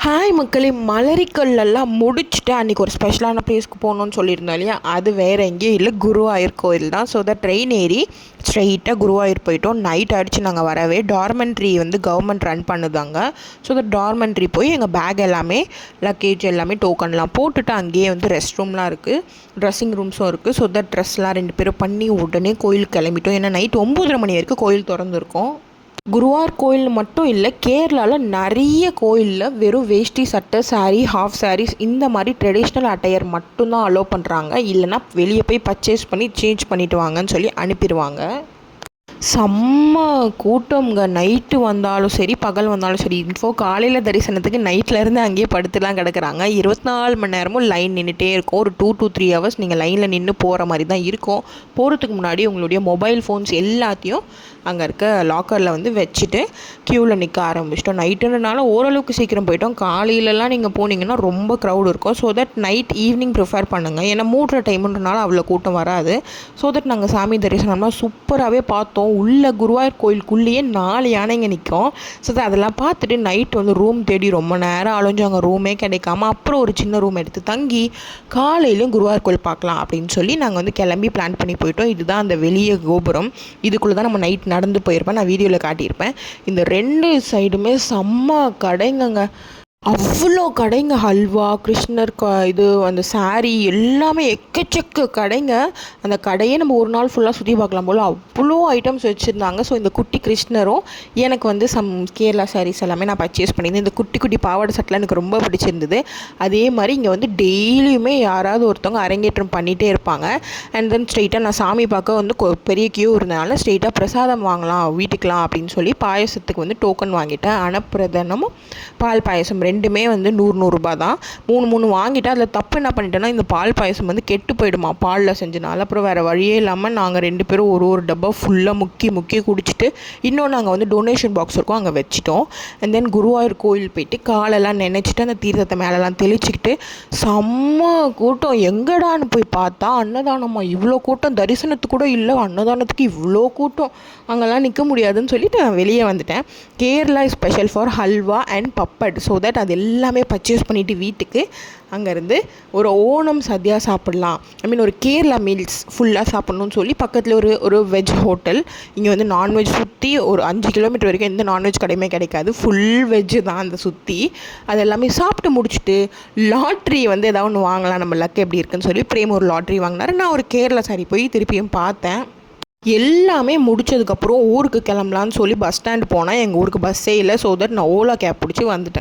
Hi மக்களே, மலரிக்கல்லெல்லாம் முடிச்சுட்டு அன்றைக்கி ஒரு ஸ்பெஷலான ப்ளேஸ்க்கு போகணுன்னு சொல்லியிருந்தோம் இல்லையா. அது வேறு எங்கேயும் இல்லை, குருவாயூர் கோயில் தான். ஸோ ட்ரெயின் ஏறி ஸ்ட்ரெயிட்டாக குருவாயூர் போயிட்டோம். நைட் ஆகிடுச்சு நாங்கள் வரவே. டார்மெண்ட்ரி வந்து கவர்மெண்ட் ரன் பண்ணுதாங்க. ஸோ டார்மெண்ட்ரி போய் எங்கள் பேக் எல்லாமே, லக்கேஜ் எல்லாமே, டோக்கன்லாம் போட்டுட்டு அங்கேயே வந்து ரெஸ்ட் ரூம்லாம் இருக்குது, ட்ரெஸ்ஸிங் ரூம்ஸும் இருக்குது. ஸோ ட்ரெஸ்லாம் 2 பேரும் பண்ணி உடனே கோயிலுக்கு கிளம்பிட்டோம். ஏன்னா நைட் 9:30 மணி வரைக்கும் கோயில் திறந்துருக்கோம். குருவார் கோயில் மட்டும் இல்லை, கேரளாவில் நிறைய கோயிலில் வெறும் வேஷ்டி சட்டை, சாரீ, ஹாஃப் சாரீஸ் இந்த மாதிரி ட்ரெடிஷ்னல் அட்டையர் மட்டும்தான் அலோவ் பண்ணுறாங்க. இல்லைனா வெளியே போய் பர்ச்சேஸ் பண்ணி சேஞ்ச் பண்ணிவிட்டு வாங்கன்னு சொல்லி அனுப்பிடுவாங்க. செம்ம கூட்டம்ங்க. நைட்டு வந்தாலும் சரி, பகல் வந்தாலும் சரி. காலையில் தரிசனத்துக்கு நைட்லேருந்து அங்கேயே படுத்துலாம் கிடக்குறாங்க. 24 மணி நேரமும் லைன் நின்றுட்டே இருக்கும். ஒரு 2 to 3 hours நீங்கள் லைனில் நின்று போகிற மாதிரி தான் இருக்கும். போகிறதுக்கு முன்னாடி உங்களுடைய மொபைல் ஃபோன்ஸ் எல்லாத்தையும் அங்கே இருக்க லாக்கரில் வந்து வச்சுட்டு க்யூவில் நிற்க ஆரம்பிச்சிட்டோம். நைட்டுன்றனால ஓரளவுக்கு சீக்கிரம் போயிட்டோம். காலையிலலாம் நீங்கள் போனீங்கன்னா ரொம்ப க்ரௌட் இருக்கும். ஸோ நைட் ஈவினிங் ப்ரிஃபர் பண்ணுங்கள். ஏன்னா மூடுற டைமுன்றனால அவ்வளோ கூட்டம் வராது. ஸோ நாங்கள் சாமி தரிசனம்லாம் சூப்பராகவே பார்த்தோம். உள்ள குருவாயூர் கோயிலுக்குள்ளேயே 4 யானைங்க நிற்கும். ஸோ அதெல்லாம் பார்த்துட்டு நைட் வந்து ரூம் தேடி ரொம்ப நேரம் அலைஞ்சு அங்கே ரூமே கிடைக்காம அப்புறம் ஒரு சின்ன ரூம் எடுத்து தங்கி காலையிலையும் குருவாயூர் கோயில் பார்க்கலாம் அப்படின்னு சொல்லி நாங்கள் வந்து கிளம்பி பிளான் பண்ணி போயிட்டோம். இதுதான் அந்த வெளியே கோபுரம். இதுக்குள்ளே தான் நம்ம நைட் நடந்து போயிருப்பேன். நான் வீடியோவில் காட்டியிருப்பேன். இந்த 2 சைடுமே செம்ம கடைங்க. அவ்வளோ கடைங்க. ஹல்வா, கிருஷ்ணர் இது அந்த சாரீ எல்லாமே எக்கச்சக்க கடைங்க. அந்த கடையே நம்ம ஒரு நாள் ஃபுல்லாக சுற்றி பார்க்கலாம் போல் அவ்வளோ ஐட்டம்ஸ் வச்சுருந்தாங்க. ஸோ இந்த குட்டி கிருஷ்ணரும் எனக்கு வந்து கேரளா சாரீஸ் எல்லாமே நான் பர்ச்சேஸ் பண்ணியிருந்தேன். இந்த குட்டி குட்டி பாவாடை சட்டெலாம் எனக்கு ரொம்ப பிடிச்சிருந்தது. அதே மாதிரி இங்கே வந்து டெய்லியுமே யாராவது ஒருத்தவங்க அரங்கேற்றம் பண்ணிகிட்டே இருப்பாங்க. அண்ட் தென் ஸ்ட்ரெயிட்டாக நான் சாமி பார்க்க வந்து பெரிய கியூ இருந்தனால ஸ்ட்ரெயிட்டாக பிரசாதம் வாங்கலாம் வீட்டுக்கலாம் அப்படின்னு சொல்லி பாயசத்துக்கு வந்து டோக்கன் வாங்கிட்டேன். அன்னப்பிரதனமும் பால் பாயசம் ரெண்டுமே வந்து 100 ரூபா தான். 3 வாங்கிட்டு அதில் தப்பு என்ன பண்ணிட்டேன்னா, இந்த பால் பாயசம் வந்து கெட்டு போயிடுமா பாலில் செஞ்சனால. அப்புறம் வேறு வழியே இல்லாமல் நாங்கள் 2 பேரும் ஒரு டப்பா ஃபுல்லாக முக்கி குடிச்சிட்டு இன்னொன்று அங்கே வந்து டொனேஷன் பாக்ஸ் இருக்கும், அங்கே வச்சிட்டோம். அண்ட் தென் குருவாயூர் கோயில் போயிட்டு காலெல்லாம் நினைச்சிட்டு அந்த தீர்த்தத்தை மேலெல்லாம் தெளிச்சிக்கிட்டு செம்ம கூட்டம். எங்கடான்னு போய் பார்த்தா அன்னதானம்மா. இவ்வளோ கூட்டம் தரிசனத்துக்கு கூட இல்லை, அன்னதானத்துக்கு இவ்வளோ கூட்டம். அங்கெல்லாம் நிற்க முடியாதுன்னு சொல்லிட்டு நான் வெளியே வந்துட்டேன். Kerala special for halwa and puppet. So அது எல்லாமே பர்ச்சேஸ் பண்ணிவிட்டு வீட்டுக்கு அங்கேருந்து ஒரு ஓணம் சத்யா சாப்பிட்லாம், ஒரு கேரளா மீல்ஸ் ஃபுல்லாக சாப்பிட்ணுன்னு சொல்லி பக்கத்தில் ஒரு வெஜ் ஹோட்டல். இங்கே வந்து நான்வெஜ் சுற்றி ஒரு 5 கிலோமீட்டர் வரைக்கும் எந்த நான்வெஜ் கடையுமே கிடைக்காது. ஃபுல் வெஜ்ஜு தான் அந்த சுற்றி. அது எல்லாமே சாப்பிட்டு முடிச்சுட்டு லாட்ரி வந்து ஏதாவது ஒன்று வாங்கலாம், நம்ம லக் எப்படி இருக்குன்னு சொல்லி பிரேம் ஒரு லாட்ரி வாங்கினார். நான் ஒரு கேரளா சாரி போய் திருப்பியும் பார்த்தேன். எல்லாமே முடிச்சதுக்கப்புறம் ஊருக்கு கிளம்பலான்னு சொல்லி பஸ் ஸ்டாண்ட் போனால் எங்கள் ஊருக்கு பஸ்ஸே இல்லை. ஸோ நான் ஓலா கேப் பிடிச்சி வந்துட்டேன்.